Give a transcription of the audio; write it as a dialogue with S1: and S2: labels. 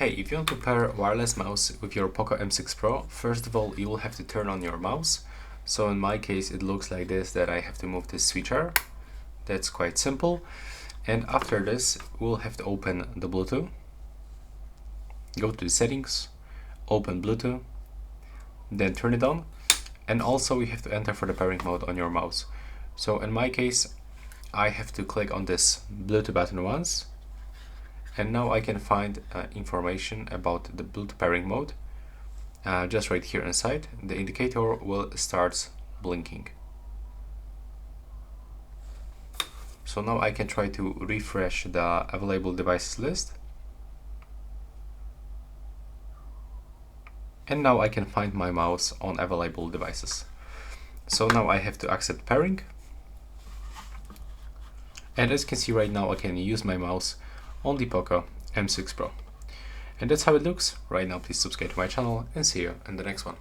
S1: Hey, if you want to pair wireless mouse with your POCO M6 Pro, first of all, you will have to turn on your mouse. So in my case, it looks like this, that I have to move this switcher. That's quite simple. And after this, we'll have to open the Bluetooth. Go to the settings, open Bluetooth, then turn it on. And also we have to enter for the pairing mode on your mouse. So in my case, I have to click on this Bluetooth button once. And now I can find information about the Bluetooth pairing mode. Just right here inside, the indicator will start blinking. So now I can try to refresh the available devices list. And now I can find my mouse on available devices. So now I have to accept pairing. And as you can see right now, I can use my mouse on the POCO M6 Pro. And that's how it looks. Right now, please subscribe to my channel and see you in the next one.